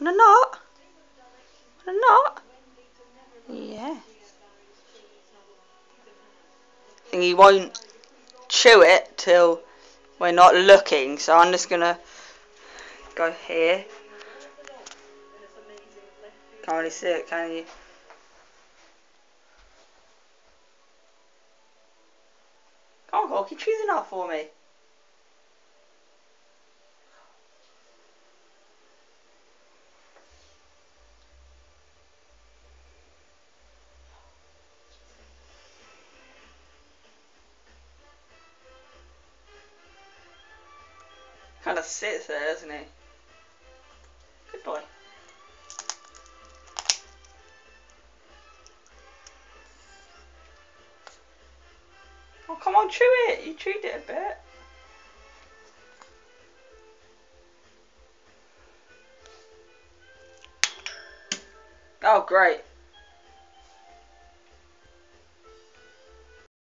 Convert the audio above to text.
Want a nut? Want a nut? Yeah. I think he won't chew it till we're not looking, so I'm just gonna go here. Can't really see it, can you? Come on, Corky, choose a nut for me. Kind of sits there, doesn't he? Good boy. Oh, come on, chew it. You chewed it a bit. Oh, great.